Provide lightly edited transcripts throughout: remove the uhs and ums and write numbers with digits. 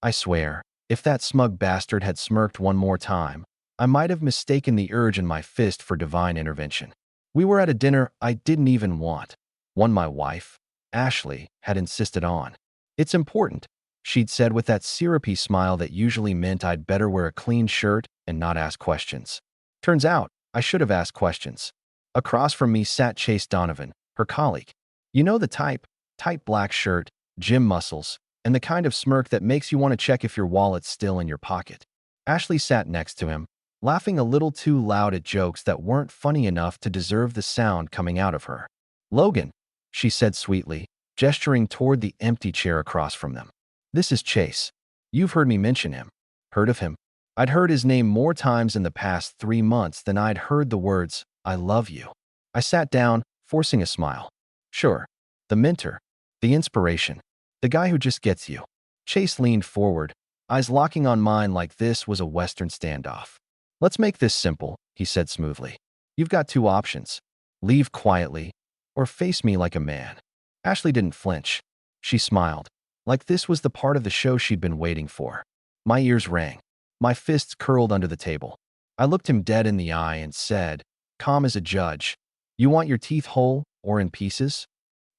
I swear, if that smug bastard had smirked one more time, I might have mistaken the urge in my fist for divine intervention. We were at a dinner I didn't even want, one my wife, Ashley, had insisted on. It's important, she'd said with that syrupy smile that usually meant I'd better wear a clean shirt and not ask questions. Turns out, I should have asked questions. Across from me sat Chase Donovan, her colleague. You know the type, tight black shirt, gym muscles, and the kind of smirk that makes you want to check if your wallet's still in your pocket. Ashley sat next to him, laughing a little too loud at jokes that weren't funny enough to deserve the sound coming out of her. Logan, she said sweetly, gesturing toward the empty chair across from them. This is Chase. You've heard me mention him. Heard of him? I'd heard his name more times in the past 3 months than I'd heard the words, I love you. I sat down, forcing a smile. Sure. The mentor. The inspiration. The guy who just gets you. Chase leaned forward, eyes locking on mine like this was a Western standoff. Let's make this simple, he said smoothly. You've got 2 options. Leave quietly, or face me like a man. Ashley didn't flinch. She smiled, like this was the part of the show she'd been waiting for. My ears rang. My fists curled under the table. I looked him dead in the eye and said, calm as a judge, you want your teeth whole or in pieces?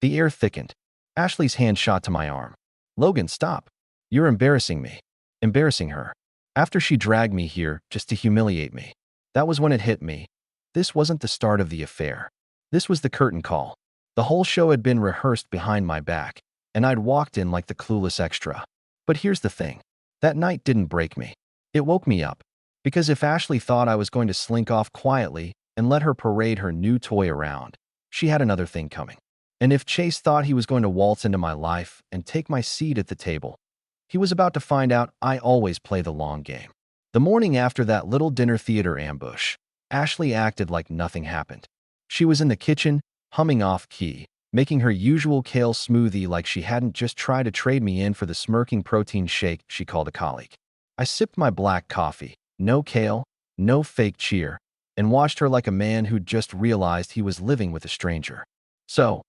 The air thickened. Ashley's hand shot to my arm. Logan, stop. You're embarrassing me. Embarrassing her. After she dragged me here just to humiliate me. That was when it hit me. This wasn't the start of the affair. This was the curtain call. The whole show had been rehearsed behind my back, and I'd walked in like the clueless extra. But here's the thing. That night didn't break me. It woke me up. Because if Ashley thought I was going to slink off quietly and let her parade her new toy around, she had another thing coming. And if Chase thought he was going to waltz into my life and take my seat at the table, he was about to find out I always play the long game. The morning after that little dinner theater ambush, Ashley acted like nothing happened. She was in the kitchen, humming off-key, making her usual kale smoothie like she hadn't just tried to trade me in for the smirking protein shake she called a colleague. I sipped my black coffee, no kale, no fake cheer, and watched her like a man who'd just realized he was living with a stranger. So,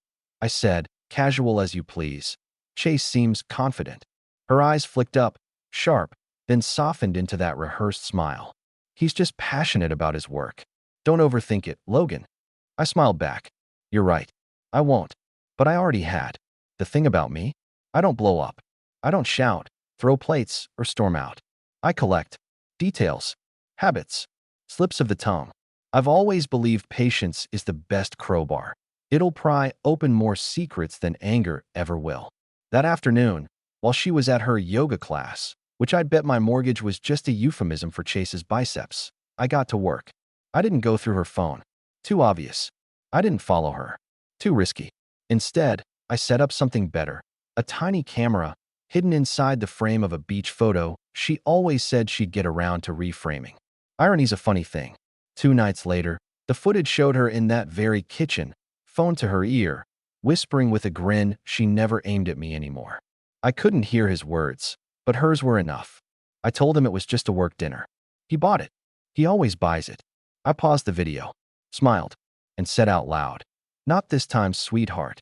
I said, casual as you please. Chase seems confident. Her eyes flicked up, sharp, then softened into that rehearsed smile. He's just passionate about his work. Don't overthink it, Logan. I smiled back. You're right. I won't. But I already had. The thing about me? I don't blow up. I don't shout, throw plates, or storm out. I collect. Details. Habits. Slips of the tongue. I've always believed patience is the best crowbar. It'll pry open more secrets than anger ever will. That afternoon, while she was at her yoga class, which I'd bet my mortgage was just a euphemism for Chase's biceps, I got to work. I didn't go through her phone. Too obvious. I didn't follow her. Too risky. Instead, I set up something better. A tiny camera, hidden inside the frame of a beach photo she always said she'd get around to reframing. Irony's a funny thing. 2 nights later, the footage showed her in that very kitchen, phone to her ear, whispering with a grin she never aimed at me anymore. I couldn't hear his words, but hers were enough. I told him it was just a work dinner. He bought it. He always buys it. I paused the video, smiled, and said out loud, not this time, sweetheart.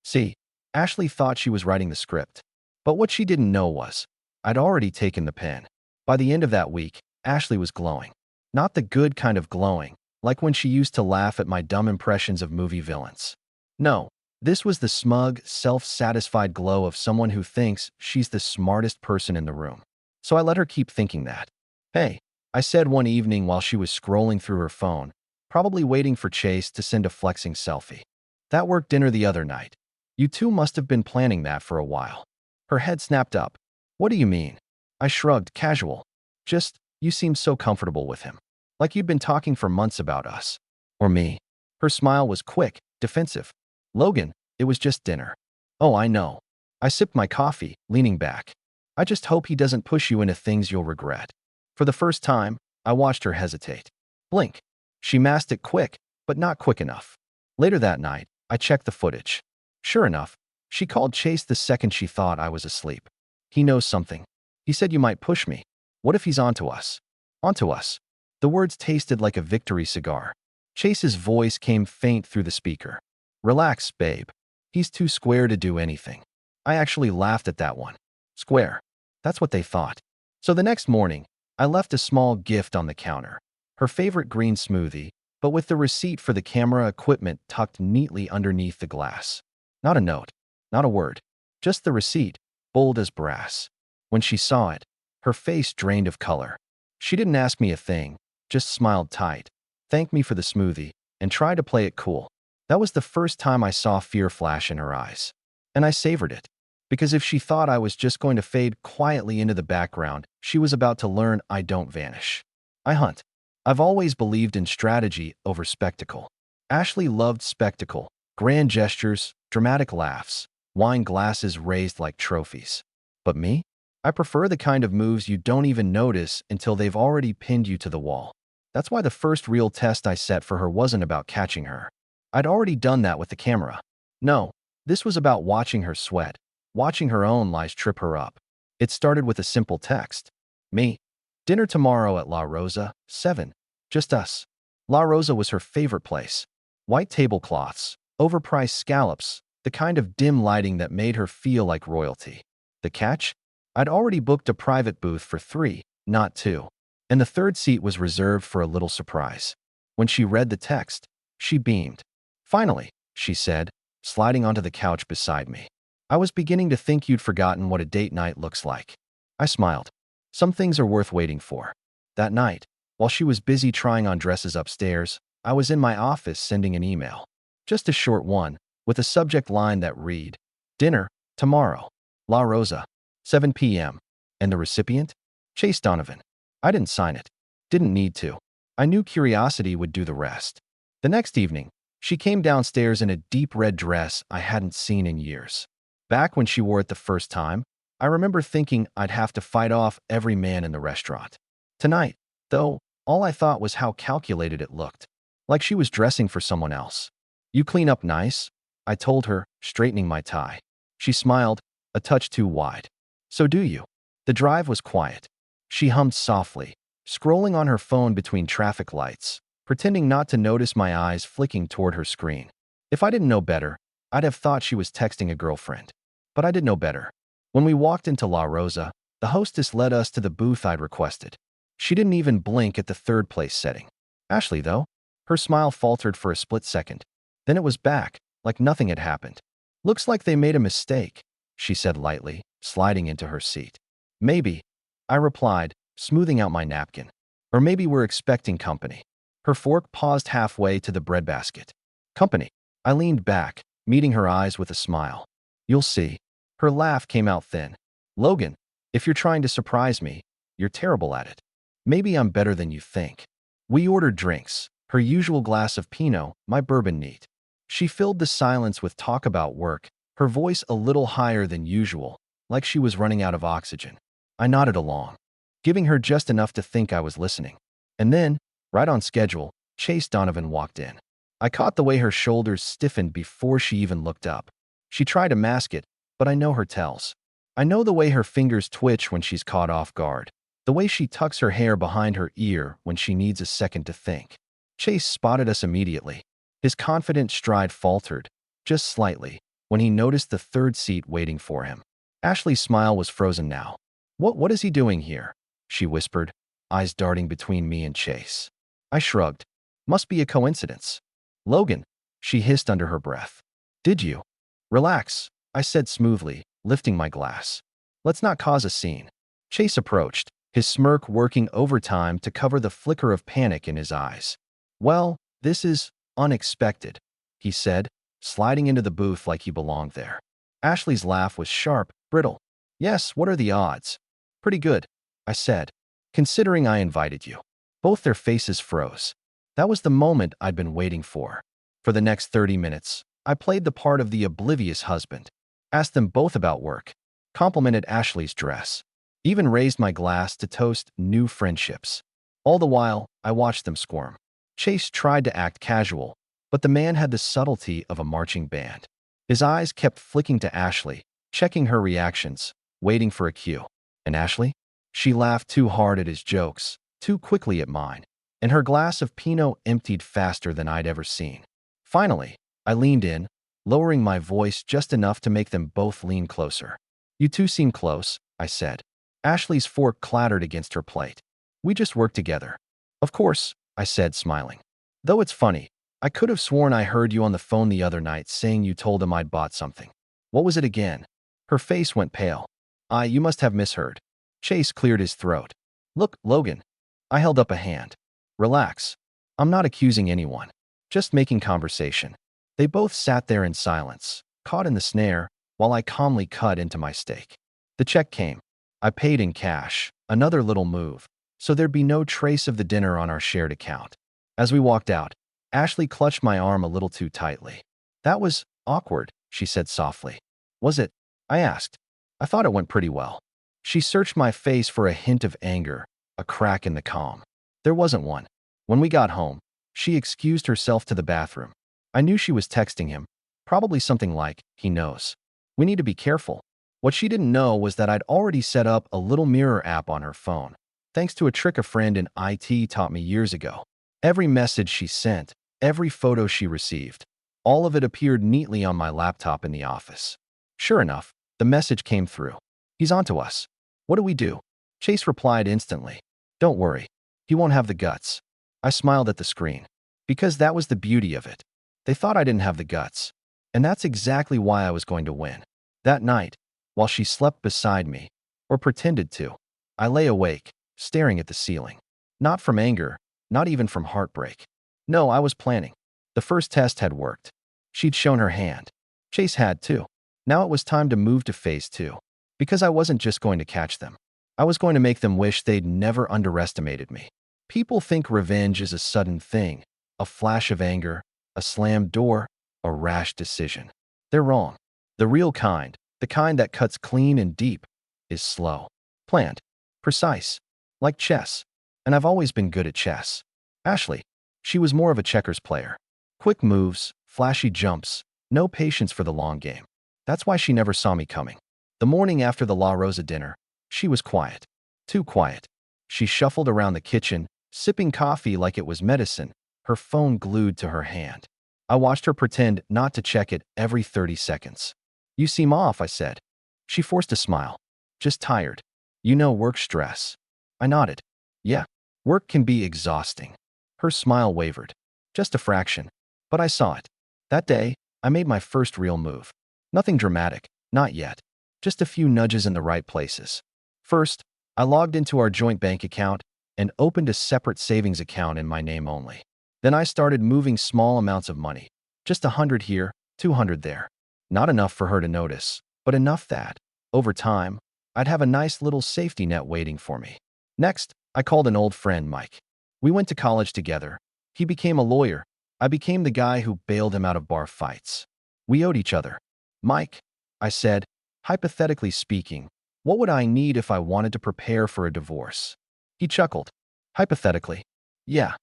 See, Ashley thought she was writing the script. But what she didn't know was, I'd already taken the pen. By the end of that week, Ashley was glowing. Not the good kind of glowing, like when she used to laugh at my dumb impressions of movie villains. No, this was the smug, self-satisfied glow of someone who thinks she's the smartest person in the room. So I let her keep thinking that. Hey, I said one evening while she was scrolling through her phone, probably waiting for Chase to send a flexing selfie. That work dinner the other night. You two must have been planning that for a while. Her head snapped up. What do you mean? I shrugged, casual. Just, you seem so comfortable with him. Like you'd been talking for months about us. Or me. Her smile was quick, defensive. Logan, it was just dinner. Oh, I know. I sipped my coffee, leaning back. I just hope he doesn't push you into things you'll regret. For the first time, I watched her hesitate. Blink. She masked it quick, but not quick enough. Later that night, I checked the footage. Sure enough, she called Chase the second she thought I was asleep. He knows something. He said you might push me. What if he's onto us? Onto us. The words tasted like a victory cigar. Chase's voice came faint through the speaker. Relax, babe. He's too square to do anything. I actually laughed at that one. Square. That's what they thought. So the next morning, I left a small gift on the counter. Her favorite green smoothie, but with the receipt for the camera equipment tucked neatly underneath the glass. Not a note, not a word, just the receipt, bold as brass. When she saw it, her face drained of color. She didn't ask me a thing, just smiled tight, thanked me for the smoothie, and tried to play it cool. That was the first time I saw fear flash in her eyes. And I savored it. Because if she thought I was just going to fade quietly into the background, she was about to learn I don't vanish. I hunt. I've always believed in strategy over spectacle. Ashley loved spectacle, grand gestures, dramatic laughs, wine glasses raised like trophies. But me? I prefer the kind of moves you don't even notice until they've already pinned you to the wall. That's why the first real test I set for her wasn't about catching her. I'd already done that with the camera. No, this was about watching her sweat, watching her own lies trip her up. It started with a simple text. Me. Dinner tomorrow at La Rosa, 7. Just us. La Rosa was her favorite place. White tablecloths, overpriced scallops, the kind of dim lighting that made her feel like royalty. The catch? I'd already booked a private booth for 3, not 2. And the third seat was reserved for a little surprise. When she read the text, she beamed. Finally, she said, sliding onto the couch beside me. I was beginning to think you'd forgotten what a date night looks like. I smiled. Some things are worth waiting for. That night, while she was busy trying on dresses upstairs, I was in my office sending an email. Just a short one, with a subject line that read, Dinner, tomorrow, La Rosa, 7 p.m. And the recipient? Chase Donovan. I didn't sign it. Didn't need to. I knew curiosity would do the rest. The next evening, she came downstairs in a deep red dress I hadn't seen in years. Back when she wore it the first time, I remember thinking I'd have to fight off every man in the restaurant. Tonight, though, all I thought was how calculated it looked. Like she was dressing for someone else. You clean up nice, I told her, straightening my tie. She smiled, a touch too wide. So do you. The drive was quiet. She hummed softly, scrolling on her phone between traffic lights, pretending not to notice my eyes flicking toward her screen. If I didn't know better, I'd have thought she was texting a girlfriend. But I did know better. When we walked into La Rosa, the hostess led us to the booth I'd requested. She didn't even blink at the third place setting. Ashley, though, her smile faltered for a split second. Then it was back, like nothing had happened. Looks like they made a mistake, she said lightly, sliding into her seat. Maybe, I replied, smoothing out my napkin. Or maybe we're expecting company. Her fork paused halfway to the breadbasket. Company. I leaned back, meeting her eyes with a smile. You'll see. Her laugh came out thin. Logan, if you're trying to surprise me, you're terrible at it. Maybe I'm better than you think. We ordered drinks, her usual glass of Pinot, my bourbon neat. She filled the silence with talk about work, her voice a little higher than usual, like she was running out of oxygen. I nodded along, giving her just enough to think I was listening. And then, right on schedule, Chase Donovan walked in. I caught the way her shoulders stiffened before she even looked up. She tried to mask it, but I know her tells. I know the way her fingers twitch when she's caught off guard, the way she tucks her hair behind her ear when she needs a second to think. Chase spotted us immediately. His confident stride faltered, just slightly, when he noticed the third seat waiting for him. Ashley's smile was frozen now. What is he doing here? She whispered, eyes darting between me and Chase. I shrugged. Must be a coincidence. Logan, she hissed under her breath. Did you? Relax, I said smoothly, lifting my glass. Let's not cause a scene. Chase approached, his smirk working overtime to cover the flicker of panic in his eyes. Well, this is unexpected, he said, sliding into the booth like he belonged there. Ashley's laugh was sharp, brittle. Yes, what are the odds? Pretty good, I said, considering I invited you. Both their faces froze. That was the moment I'd been waiting for. For the next 30 minutes, I played the part of the oblivious husband, asked them both about work, complimented Ashley's dress, even raised my glass to toast new friendships. All the while, I watched them squirm. Chase tried to act casual, but the man had the subtlety of a marching band. His eyes kept flicking to Ashley, checking her reactions, waiting for a cue. And Ashley? She laughed too hard at his jokes, too quickly at mine, and her glass of Pinot emptied faster than I'd ever seen. Finally, I leaned in, lowering my voice just enough to make them both lean closer. You two seem close, I said. Ashley's fork clattered against her plate. We just work together. Of course, I said, smiling. Though it's funny, I could have sworn I heard you on the phone the other night saying you told him I'd bought something. What was it again? Her face went pale. You must have misheard. Chase cleared his throat. Look, Logan. I held up a hand. Relax. I'm not accusing anyone. Just making conversation. They both sat there in silence, caught in the snare, while I calmly cut into my steak. The check came. I paid in cash, another little move, so there'd be no trace of the dinner on our shared account. As we walked out, Ashley clutched my arm a little too tightly. That was awkward, she said softly. Was it? I asked. I thought it went pretty well. She searched my face for a hint of anger, a crack in the calm. There wasn't one. When we got home, she excused herself to the bathroom. I knew she was texting him, probably something like, he knows. We need to be careful. What she didn't know was that I'd already set up a little mirror app on her phone, thanks to a trick a friend in IT taught me years ago. Every message she sent, every photo she received, all of it appeared neatly on my laptop in the office. Sure enough, the message came through. He's onto us. What do we do? Chase replied instantly. Don't worry. He won't have the guts. I smiled at the screen. Because that was the beauty of it. They thought I didn't have the guts. And that's exactly why I was going to win. That night, while she slept beside me, or pretended to, I lay awake, staring at the ceiling. Not from anger, not even from heartbreak. No, I was planning. The first test had worked. She'd shown her hand. Chase had too. Now it was time to move to phase 2. Because I wasn't just going to catch them. I was going to make them wish they'd never underestimated me. People think revenge is a sudden thing, a flash of anger, a slammed door, a rash decision. They're wrong. The real kind, the kind that cuts clean and deep, is slow, planned, precise, like chess. And I've always been good at chess. Ashley, she was more of a checkers player. Quick moves, flashy jumps, no patience for the long game. That's why she never saw me coming. The morning after the Rosa dinner, she was quiet. Too quiet. She shuffled around the kitchen, sipping coffee like it was medicine, her phone glued to her hand. I watched her pretend not to check it every 30 seconds. You seem off, I said. She forced a smile. Just tired. You know, work stress. I nodded. Yeah, work can be exhausting. Her smile wavered. Just a fraction. But I saw it. That day, I made my first real move. Nothing dramatic, not yet. Just a few nudges in the right places. First, I logged into our joint bank account and opened a separate savings account in my name only. Then I started moving small amounts of money. Just 100 here, 200 there. Not enough for her to notice, but enough that, over time, I'd have a nice little safety net waiting for me. Next, I called an old friend, Mike. We went to college together. He became a lawyer. I became the guy who bailed him out of bar fights. We owed each other. Mike, I said, hypothetically speaking, what would I need if I wanted to prepare for a divorce? He chuckled. Hypothetically. Yeah.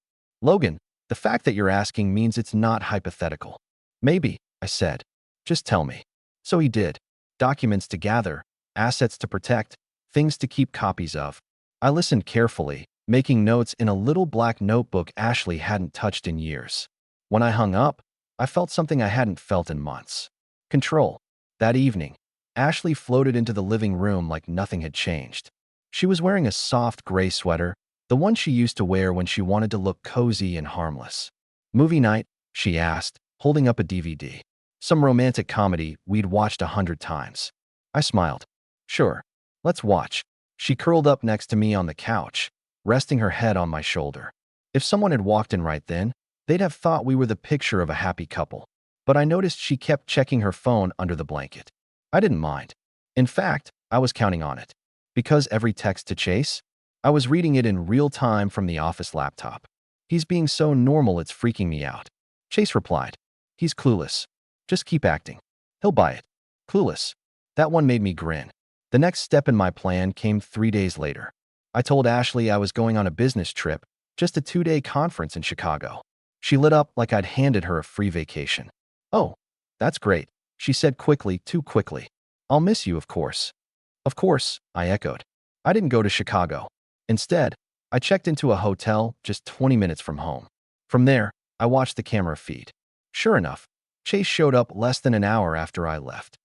Logan, the fact that you're asking means it's not hypothetical. Maybe, I said. Just tell me. So he did. Documents to gather, assets to protect, things to keep copies of. I listened carefully, making notes in a little black notebook Ashley hadn't touched in years. When I hung up, I felt something I hadn't felt in months. Control. That evening, Ashley floated into the living room like nothing had changed. She was wearing a soft gray sweater, the one she used to wear when she wanted to look cozy and harmless. Movie night? She asked, holding up a DVD. Some romantic comedy we'd watched 100 times. I smiled. Sure. Let's watch. She curled up next to me on the couch, resting her head on my shoulder. If someone had walked in right then, they'd have thought we were the picture of a happy couple. But I noticed she kept checking her phone under the blanket. I didn't mind. In fact, I was counting on it. Because every text to Chase, I was reading it in real time from the office laptop. He's being so normal it's freaking me out. Chase replied. He's clueless. Just keep acting. He'll buy it. Clueless. That one made me grin. The next step in my plan came 3 days later. I told Ashley I was going on a business trip, just a 2-day conference in Chicago. She lit up like I'd handed her a free vacation. Oh, that's great, she said quickly, too quickly. I'll miss you, of course. Of course, I echoed. I didn't go to Chicago. Instead, I checked into a hotel just 20 minutes from home. From there, I watched the camera feed. Sure enough, Chase showed up less than an hour after I left.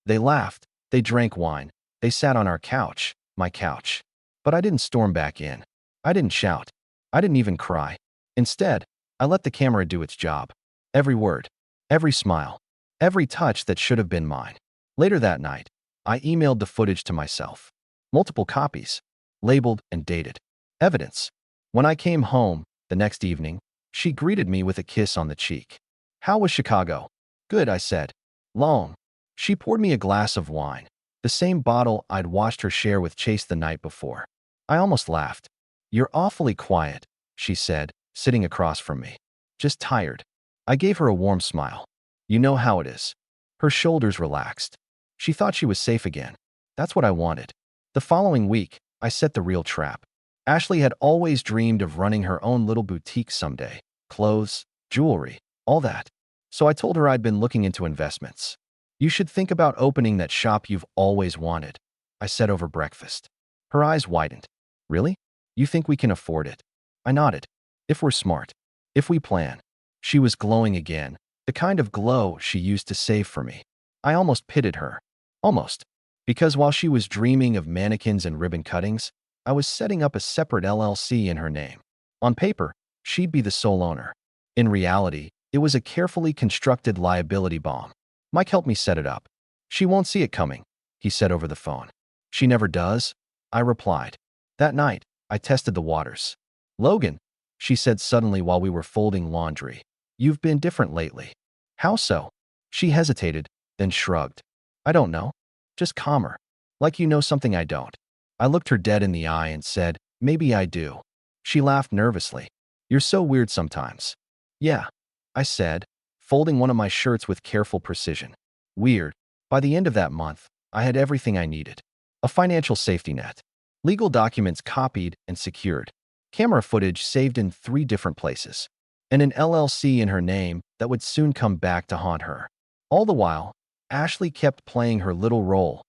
They laughed, they drank wine, they sat on our couch, my couch. But I didn't storm back in. I didn't shout. I didn't even cry. Instead, I let the camera do its job. Every word, every smile, every touch that should have been mine. Later that night, I emailed the footage to myself. Multiple copies, labeled and dated. Evidence. When I came home the next evening, she greeted me with a kiss on the cheek. "How was Chicago?" "Good," I said. "Long." She poured me a glass of wine, the same bottle I'd watched her share with Chase the night before. I almost laughed. "You're awfully quiet," she said, sitting across from me. "Just tired." I gave her a warm smile. "You know how it is." Her shoulders relaxed. She thought she was safe again. That's what I wanted. The following week, I set the real trap. Ashley had always dreamed of running her own little boutique someday. Clothes, jewelry, all that. So I told her I'd been looking into investments. "You should think about opening that shop you've always wanted," I said over breakfast. Her eyes widened. "Really? You think we can afford it?" I nodded. "If we're smart. If we plan." She was glowing again, the kind of glow she used to save for me. I almost pitied her. Almost. Because while she was dreaming of mannequins and ribbon cuttings, I was setting up a separate LLC in her name. On paper, she'd be the sole owner. In reality, it was a carefully constructed liability bomb. Mike helped me set it up. "She won't see it coming," he said over the phone. "She never does," I replied. That night, I tested the waters. "Logan," she said suddenly while we were folding laundry, "you've been different lately." "How so?" She hesitated, then shrugged. "I don't know. Just calmer. Like you know something I don't." I looked her dead in the eye and said, "Maybe I do." She laughed nervously. "You're so weird sometimes." "Yeah," I said, folding one of my shirts with careful precision. "Weird." By the end of that month, I had everything I needed. A financial safety net. Legal documents copied and secured. Camera footage saved in 3 different places. And an LLC in her name that would soon come back to haunt her. All the while, Ashley kept playing her little role,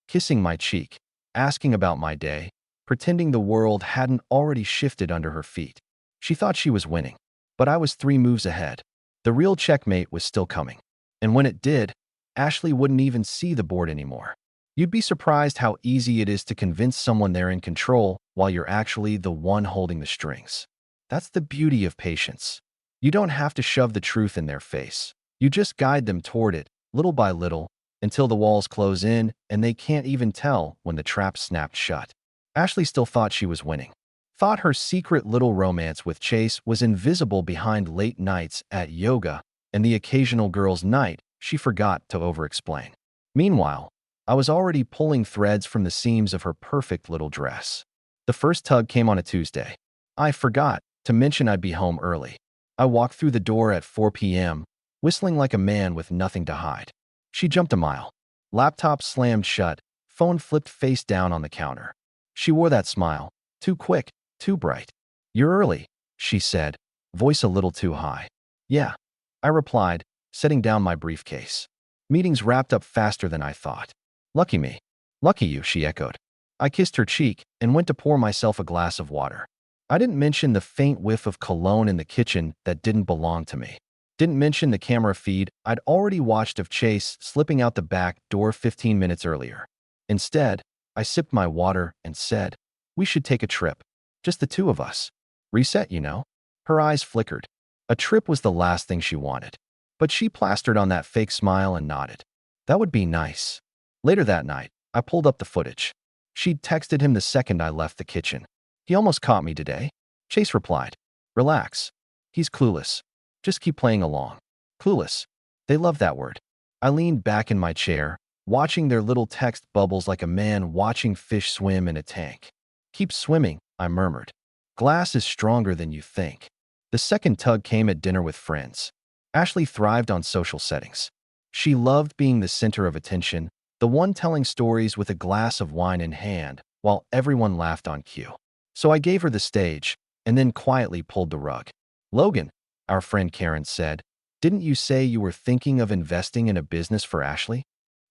kissing my cheek, asking about my day, pretending the world hadn't already shifted under her feet. She thought she was winning, but I was 3 moves ahead. The real checkmate was still coming. And when it did, Ashley wouldn't even see the board anymore. You'd be surprised how easy it is to convince someone they're in control while you're actually the one holding the strings. That's the beauty of patience. You don't have to shove the truth in their face. You just guide them toward it, little by little, until the walls close in and they can't even tell when the trap snapped shut. Ashley still thought she was winning. Thought her secret little romance with Chase was invisible behind late nights at yoga and the occasional girls' night she forgot to over-explain. Meanwhile, I was already pulling threads from the seams of her perfect little dress. The first tug came on a Tuesday. I forgot to mention I'd be home early. I walked through the door at 4 p.m., whistling like a man with nothing to hide. She jumped a mile. Laptop slammed shut, phone flipped face down on the counter. She wore that smile, too quick, too bright. "You're early," she said, voice a little too high. "Yeah," I replied, setting down my briefcase. "Meetings wrapped up faster than I thought." "Lucky me." "Lucky you," she echoed. I kissed her cheek and went to pour myself a glass of water. I didn't mention the faint whiff of cologne in the kitchen that didn't belong to me. Didn't mention the camera feed I'd already watched of Chase slipping out the back door 15 minutes earlier. Instead, I sipped my water and said, "We should take a trip. Just the 2 of us. Reset, you know." Her eyes flickered. A trip was the last thing she wanted. But she plastered on that fake smile and nodded. "That would be nice." Later that night, I pulled up the footage. She'd texted him the second I left the kitchen. "He almost caught me today." Chase replied, "Relax. He's clueless. Just keep playing along." Clueless. They love that word. I leaned back in my chair, watching their little text bubbles like a man watching fish swim in a tank. "Keep swimming," I murmured. "Glass is stronger than you think." The second tug came at dinner with friends. Ashley thrived on social settings. She loved being the center of attention, the one telling stories with a glass of wine in hand, while everyone laughed on cue. So I gave her the stage, and then quietly pulled the rug. "Logan," our friend Karen said, "didn't you say you were thinking of investing in a business for Ashley?"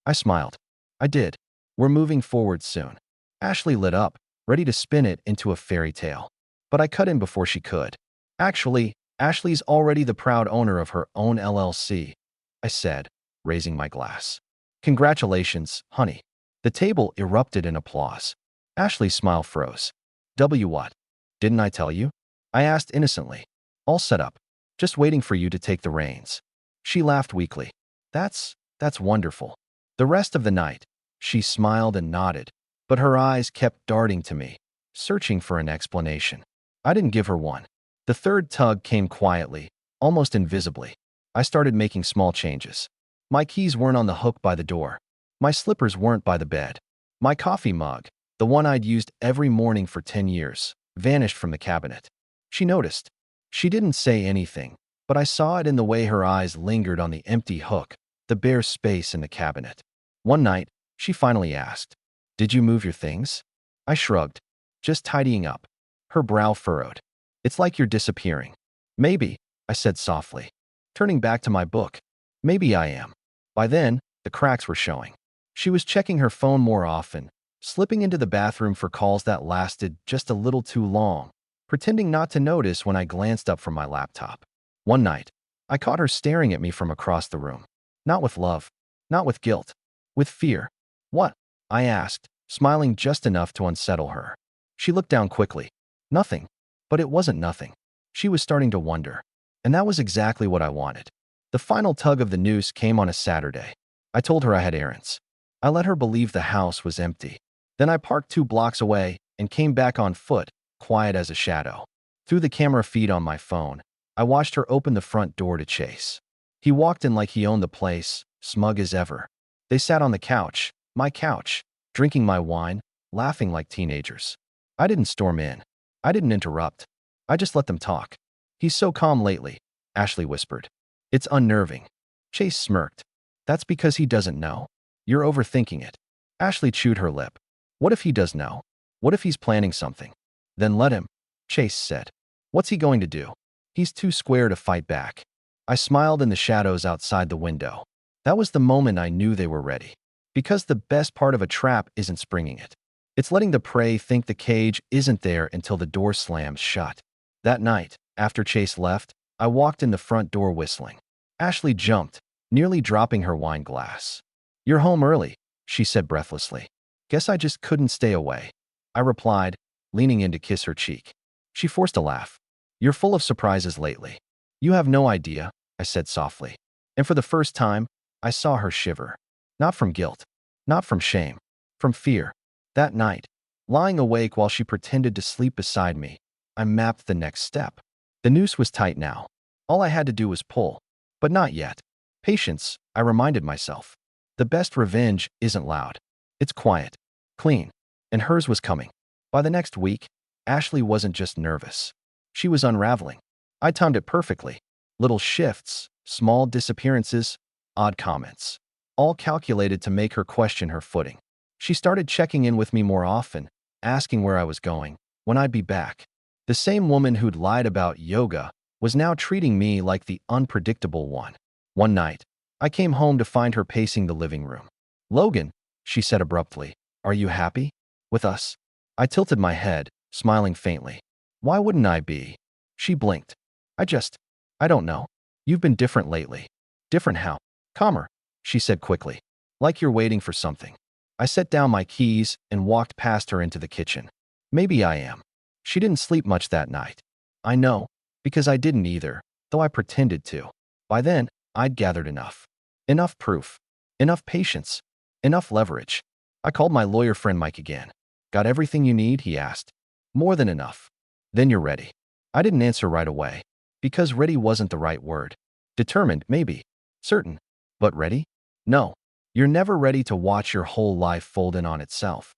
I smiled. "I did. We're moving forward soon." Ashley lit up, ready to spin it into a fairy tale. But I cut in before she could. "Actually, Ashley's already the proud owner of her own LLC," I said, raising my glass. "Congratulations, honey." The table erupted in applause. Ashley's smile froze. What? Didn't I tell you? I asked innocently. All set up. Just waiting for you to take the reins. She laughed weakly. That's wonderful. The rest of the night, she smiled and nodded, but her eyes kept darting to me, searching for an explanation. I didn't give her one. The third tug came quietly, almost invisibly. I started making small changes. My keys weren't on the hook by the door. My slippers weren't by the bed. My coffee mug, the one I'd used every morning for 10 years, vanished from the cabinet. She noticed. She didn't say anything, but I saw it in the way her eyes lingered on the empty hook, the bare space in the cabinet. One night, she finally asked, "Did you move your things?" I shrugged. "Just tidying up." Her brow furrowed. "It's like you're disappearing." "Maybe," I said softly, turning back to my book. "Maybe I am." By then, the cracks were showing. She was checking her phone more often, slipping into the bathroom for calls that lasted just a little too long, pretending not to notice when I glanced up from my laptop. One night, I caught her staring at me from across the room. Not with love, not with guilt, with fear. "What?" I asked, smiling just enough to unsettle her. She looked down quickly. Nothing. But it wasn't nothing. She was starting to wonder. And that was exactly what I wanted. The final tug of the noose came on a Saturday. I told her I had errands. I let her believe the house was empty. Then I parked 2 blocks away and came back on foot, quiet as a shadow. Through the camera feed on my phone, I watched her open the front door to Chase. He walked in like he owned the place, smug as ever. They sat on the couch, my couch, drinking my wine, laughing like teenagers. I didn't storm in. I didn't interrupt. I just let them talk. "He's so calm lately," Ashley whispered. "It's unnerving." Chase smirked. "That's because he doesn't know. You're overthinking it." Ashley chewed her lip. "What if he does know? What if he's planning something?" "Then let him," Chase said. "What's he going to do? He's too square to fight back." I smiled in the shadows outside the window. That was the moment I knew they were ready. Because the best part of a trap isn't springing it. It's letting the prey think the cage isn't there until the door slams shut. That night, after Chase left, I walked in the front door whistling. Ashley jumped, nearly dropping her wine glass. "You're home early," she said breathlessly. "Guess I just couldn't stay away." I replied, leaning in to kiss her cheek. She forced a laugh. "You're full of surprises lately." "You have no idea," I said softly. And for the first time, I saw her shiver. Not from guilt, not from shame, from fear. That night, lying awake while she pretended to sleep beside me, I mapped the next step. The noose was tight now. All I had to do was pull. But not yet. Patience, I reminded myself. The best revenge isn't loud. It's quiet, clean. And hers was coming. By the next week, Ashley wasn't just nervous. She was unraveling. I timed it perfectly. Little shifts, small disappearances, odd comments. All calculated to make her question her footing. She started checking in with me more often, asking where I was going, when I'd be back. The same woman who'd lied about yoga was now treating me like the unpredictable one. One night, I came home to find her pacing the living room. "Logan," she said abruptly, "are you happy? With us?" I tilted my head, smiling faintly. "Why wouldn't I be?" She blinked. I don't know. You've been different lately." "Different how?" "Calmer," she said quickly. "Like you're waiting for something." I set down my keys and walked past her into the kitchen. "Maybe I am." She didn't sleep much that night. I know, because I didn't either, though I pretended to. By then, I'd gathered enough. Enough proof. Enough patience. Enough leverage. I called my lawyer friend Mike again. "Got everything you need?" he asked. "More than enough." "Then you're ready." I didn't answer right away, because ready wasn't the right word. Determined, maybe. Certain. But ready? No. You're never ready to watch your whole life fold in on itself,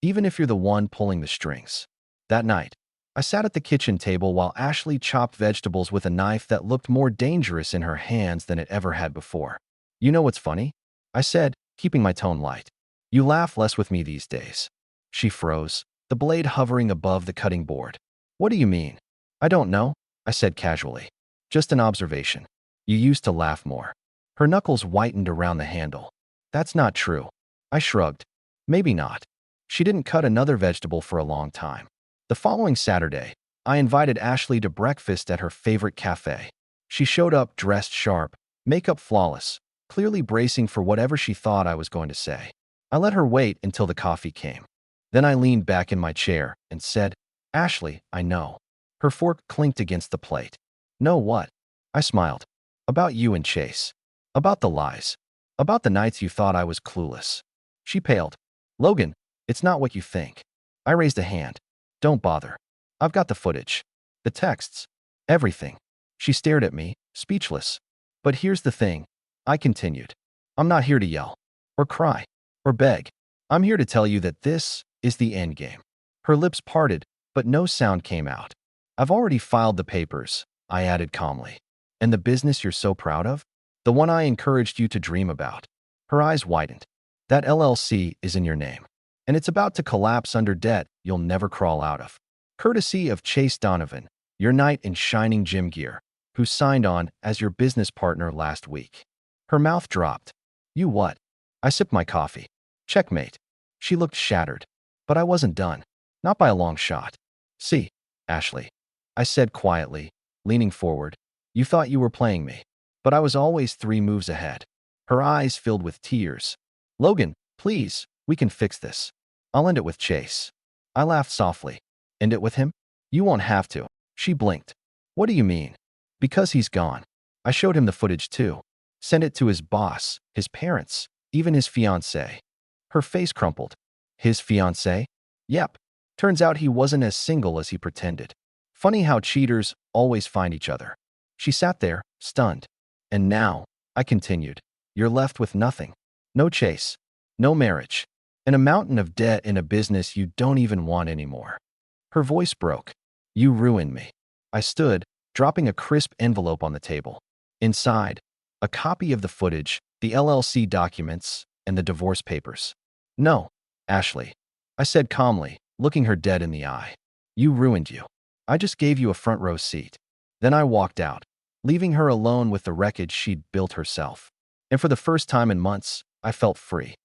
even if you're the one pulling the strings. That night, I sat at the kitchen table while Ashley chopped vegetables with a knife that looked more dangerous in her hands than it ever had before. "You know what's funny?" I said, keeping my tone light. "You laugh less with me these days." She froze, the blade hovering above the cutting board. "What do you mean?" "I don't know," I said casually. "Just an observation. You used to laugh more." Her knuckles whitened around the handle. "That's not true." I shrugged. "Maybe not." She didn't cut another vegetable for a long time. The following Saturday, I invited Ashley to breakfast at her favorite cafe. She showed up dressed sharp, makeup flawless, clearly bracing for whatever she thought I was going to say. I let her wait until the coffee came. Then I leaned back in my chair and said, Ashley, I know. Her fork clinked against the plate. Know what? I smiled. About you and Chase. About the lies. About the nights you thought I was clueless. She paled. Logan, it's not what you think. I raised a hand. Don't bother. I've got the footage. The texts. Everything. She stared at me, speechless. But here's the thing, I continued. I'm not here to yell, or cry, or beg. I'm here to tell you that this is the end game. Her lips parted, but no sound came out. I've already filed the papers, I added calmly. And the business you're so proud of? The one I encouraged you to dream about. Her eyes widened. That LLC is in your name. And it's about to collapse under debt you'll never crawl out of. Courtesy of Chase Donovan, your knight in shining gym gear, who signed on as your business partner last week. Her mouth dropped. You what? I sipped my coffee. Checkmate. She looked shattered. But I wasn't done. Not by a long shot. See, Ashley, I said quietly, leaning forward. You thought you were playing me. But I was always 3 moves ahead. Her eyes filled with tears. Logan, please, we can fix this. I'll end it with Chase. I laughed softly. End it with him? You won't have to. She blinked. What do you mean? Because he's gone. I showed him the footage too. Sent it to his boss, his parents, even his fiancée. Her face crumpled. His fiancée? Yep. Turns out he wasn't as single as he pretended. Funny how cheaters always find each other. She sat there, stunned. And now, I continued, you're left with nothing. No Chase. No marriage. And a mountain of debt in a business you don't even want anymore. Her voice broke. You ruined me. I stood, dropping a crisp envelope on the table. Inside, a copy of the footage, the LLC documents, and the divorce papers. No, Ashley, I said calmly, looking her dead in the eye. You ruined you. I just gave you a front row seat. Then I walked out, leaving her alone with the wreckage she'd built herself. And for the first time in months, I felt free.